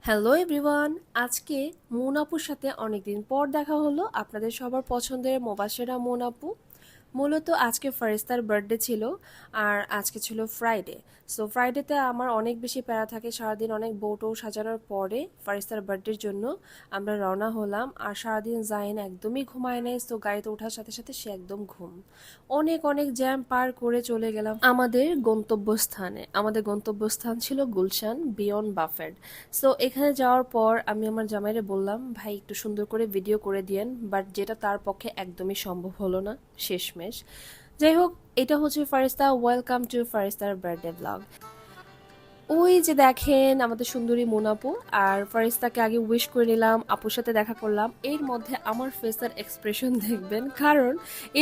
Hello everyone, আজকে moon আপুর সাথে অনেকদিন পর দেখা হলো। আপনাদের সবার পছন্দের মোবাশেরা মুন আপু। মূলত আজকে ফারিস্তার বার্থডে ছিল, আর আজকে ছিল ফ্রাইডে। সো ফ্রাইডেতে আমার অনেক বেশি প্যারা থাকে, সারাদিন অনেক বউটো সাজানোর পরে ফারিস্তার বার্থডের জন্য আমরা রওনা হলাম। আর সারাদিন জাইন একদমই ঘুমায় নাই, সো গাড়িতে ওঠার সাথে সাথে সে একদম ঘুম। অনেক অনেক জ্যাম পার করে চলে গেলাম আমাদের গন্তব্যস্থানে। আমাদের গন্তব্যস্থান ছিল গুলশান বিয়ন্ড বাফেট। সো এখানে যাওয়ার পর আমি আমার জামাইরে বললাম, ভাই একটু সুন্দর করে ভিডিও করে দিয়েন, বাট যেটা তার পক্ষে একদমই সম্ভব হলো না শেষমেশ। যাই হোক, এটা হচ্ছে ফারিস্তা। ওয়েলকাম টু ফারিস্তার বার্থডে ব্লগ। ওই যে দেখেন আমাদের সুন্দরী মোনাপু, আর ফারিস্তাকে আগে উইশ করে নিলাম, আপুর সাথে দেখা করলাম। এর মধ্যে আমার ফেসের এক্সপ্রেশন দেখবেন, কারণ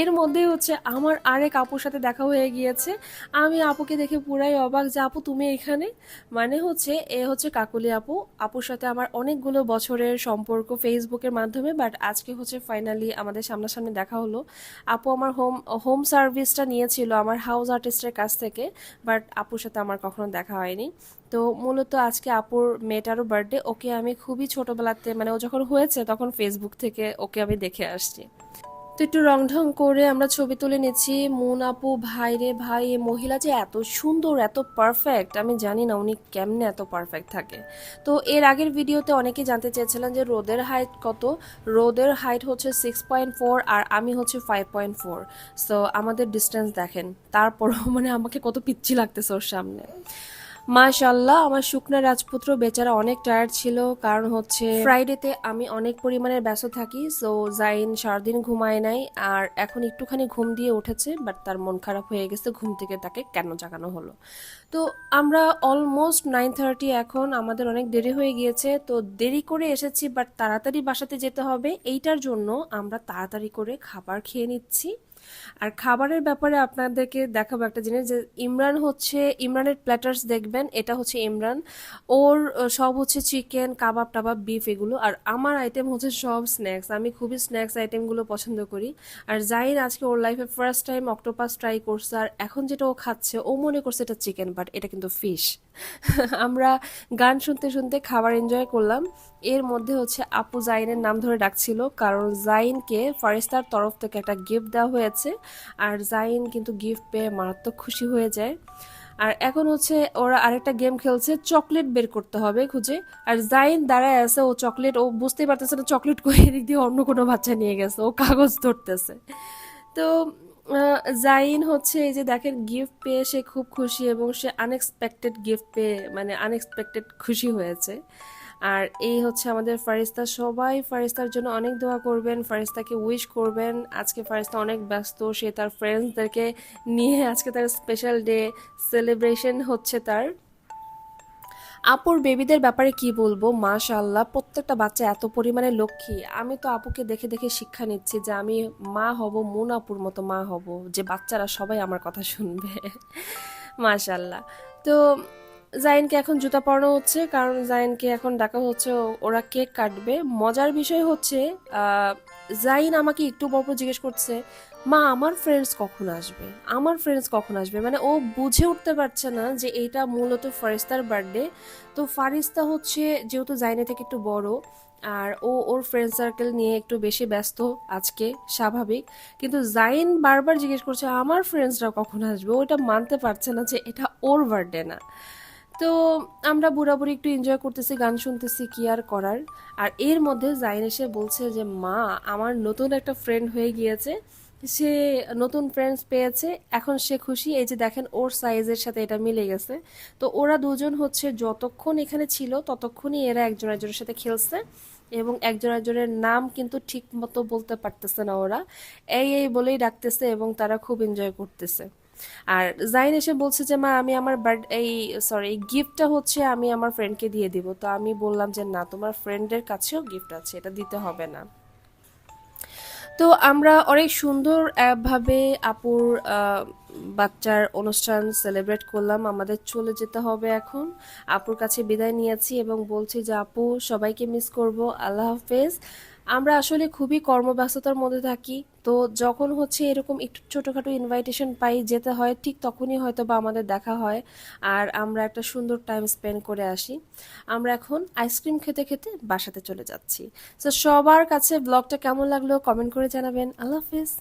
এর মধ্যে হচ্ছে আমার আরেক আপুর সাথে দেখা হয়ে গিয়েছে। আমি আপুকে দেখে পুরাই অবাক যে আপু তুমি এখানে। মানে হচ্ছে এ হচ্ছে কাকুলি আপু। আপুর সাথে আমার অনেকগুলো বছরের সম্পর্ক ফেসবুকের মাধ্যমে, বাট আজকে হচ্ছে ফাইনালি আমাদের সামনাসামনি দেখা হলো। আপু আমার হোম হোম সার্ভিসটা নিয়েছিল আমার হাউস আর্টিস্টের কাছ থেকে, বাট আপুর সাথে আমার কখনো দেখা হয়নি। তো মূলত আজকে আপুর মেয়েটারও বার্থডে। ওকে আমি খুবই ছোটবেলাতে, মানে ও যখন হয়েছে তখন ফেসবুক থেকে ওকে আমি দেখে আসছি। তো একটু রং ঢং করে আমরা ছবি তুলে নিচ্ছি। মুন আপু, ভাই রে ভাই, এই মহিলা যে এত সুন্দর, এত পারফেক্ট, আমি জানি না উনি কেমনে এত পারফেক্ট থাকে। তো এর আগের ভিডিওতে অনেকেই জানতে চেয়েছিলেন যে রোদের হাইট কত। রোদের হাইট হচ্ছে 6.4 আর আমি হচ্ছে 5.4। সো আমাদের ডিস্টেন্স দেখেন, তারপরও মানে আমাকে কত পিচ্ছি লাগতেছে ওর সামনে। মাশাল্লাহ, আমার শুকনা রাজপুত্র বেচারা অনেক টায়ার্ড ছিল, কারণ হচ্ছে ফ্রাইডেতে আমি অনেক পরিমাণে ব্যস্ত থাকি। সো জাইন সারাদিন ঘুমায় নাই, আর এখন একটুখানি ঘুম দিয়ে উঠেছে, বাট তার মন খারাপ হয়ে গেছে ঘুম থেকে তাকে কেন জাগানো হলো। তো আমরা অলমোস্ট 9:30, এখন আমাদের অনেক দেরি হয়ে গিয়েছে। তো দেরি করে এসেছি, বাট তাড়াতাড়ি বাসাতে যেতে হবে, এইটার জন্য আমরা তাড়াতাড়ি করে খাবার খেয়ে নিচ্ছি। আর খাবারের ব্যাপারে আপনাদেরকে দেখাবো একটা জিনিস, যে ইমরান হচ্ছে, ইমরানের প্ল্যাটার্স দেখবেন, এটা হচ্ছে ইমরান। ওর সব হচ্ছে চিকেন, কাবাব টাবাব, বিফ এগুলো। আর আমার আইটেম হচ্ছে সব স্ন্যাক্স। আমি খুবই স্ন্যাক্স আইটেমগুলো পছন্দ করি। আর জাইন আজকে ওর লাইফে ফার্স্ট টাইম অক্টোপাস ট্রাই করছে, আর এখন যেটা ও খাচ্ছে ও মনে করছে এটা চিকেন, বাট এটা কিন্তু ফিশ। আমরা গান শুনতে শুনতে খাবার এনজয় করলাম। এর মধ্যে হচ্ছে আপু জাইনের নাম ধরে ডাকছিল, কারণ জাইনকে ফারিস্তার তরফ থেকে একটা গিফট দেওয়া হয়েছে। আর জাইন কিন্তু গিফট পেয়ে মারাত্মক খুশি হয়ে যায়। আর এখন হচ্ছে ওরা আরেকটা গেম খেলছে, চকলেট বের করতে হবে খুঁজে। আর জাইন দাঁড়ায় আছে, ও চকলেট, ও বুঝতেই পারতেছে না চকলেট কই, এদিক দিয়ে অন্য কোনো বাচ্চা নিয়ে গেছে, ও কাগজ ধরতেছে। তো জাইন হচ্ছে এই যে দেখেন গিফট পেয়ে সে খুব খুশি, এবং সে আনএক্সপেক্টেড গিফট পেয়ে মানে আনএক্সপেক্টেড খুশি হয়েছে। আর এই হচ্ছে আমাদের ফারিস্তা। সবাই ফারিস্তার জন্য অনেক দোয়া করবেন, ফারিস্তাকে উইশ করবেন। আজকে ফারিস্তা অনেক ব্যস্ত, সে তার ফ্রেন্ডসদেরকে নিয়ে আজকে তার স্পেশাল ডে সেলিব্রেশন হচ্ছে তার। আপুর বেবিদের ব্যাপারে কি বলবো, মাশাআল্লাহ প্রত্যেকটা বাচ্চা এত পরিমাণে লক্ষ্মী। আমি তো আপুকে দেখে দেখে শিক্ষা নিচ্ছি যে আমি মা হব, মুন আপুর মতো মা হব, যে বাচ্চারা সবাই আমার কথা শুনবে। মাশাআল্লাহ। তো জাইনকে এখন জুতা পরানো হচ্ছে, কারণ জাইনকে এখন ডাকা হচ্ছে, ওরা কেক কাটবে। মজার বিষয় হচ্ছে আহ, জাইন আমাকে একটু পরপর জিজ্ঞেস করছে, মা আমার ফ্রেন্ডস কখন আসবে, আমার ফ্রেন্ডস কখন আসবে। মানে ও বুঝে উঠতে পারছে না যে এইটা মূলত ফারিস্তার বার্থডে। তো ফারিস্তা হচ্ছে যেহেতু জাইনে থেকে একটু বড়, আর ও ওর ফ্রেন্ড সার্কেল নিয়ে একটু বেশি ব্যস্ত আজকে, স্বাভাবিক। কিন্তু জাইন বারবার জিজ্ঞেস করছে আমার ফ্রেন্ডসরা কখন আসবে, ও এটা মানতে পারছে না যে এটা ওর বার্থডে না। তো আমরা বুড়াবুড়ি একটু এনজয় করতেছি, গান শুনতেছি, কি আর করার। আর এর মধ্যে জাইন এসে বলছে যে মা আমার নতুন একটা ফ্রেন্ড হয়ে গিয়েছে, সে নতুন ফ্রেন্ডস পেয়েছে, এখন সে খুশি। এই যে দেখেন ওর সাইজের সাথে এটা মিলে গেছে। তো ওরা দুজন হচ্ছে যতক্ষণ এখানে ছিল ততক্ষণই এরা একজন একজনের সাথে খেলছে, এবং একজন একজনের নাম কিন্তু ঠিক মতো বলতে পারতেছে না ওরা, এই এই বলেই ডাকতেছে, এবং তারা খুব এনজয় করতেছে। আর জাইন এসে বলছে যে মা আমি আমার এই সরি এই গিফটটা হচ্ছে আমি আমার ফ্রেন্ডকে দিয়ে দিব। তো আমি বললাম যে না, তোমার ফ্রেন্ডের কাছেও গিফট আছে, এটা দিতে হবে না। তো আমরা অনেক সুন্দর ভাবে আপুর বাচ্চার অনুষ্ঠান সেলিব্রেট করলাম। আমাদের চলে যেতে হবে এখন। আপুর কাছে বিদায় নিয়েছি এবং বলছি যে আপু সবাইকে মিস করব, আল্লাহ হাফেজ। আমরা আসলে খুবই কর্মব্যস্ততার মধ্যে থাকি, তো যখন হচ্ছে এরকম একটু ছোটোখাটো ইনভাইটেশন পাই যেতে হয়, ঠিক তখনই হয়তো বা আমাদের দেখা হয় আর আমরা একটা সুন্দর টাইম স্পেন্ড করে আসি। আমরা এখন আইসক্রিম খেতে খেতে বাসাতে চলে যাচ্ছি। তো সবার কাছে ব্লগটা কেমন লাগলো কমেন্ট করে জানাবেন। আল্লাহ হাফিজ।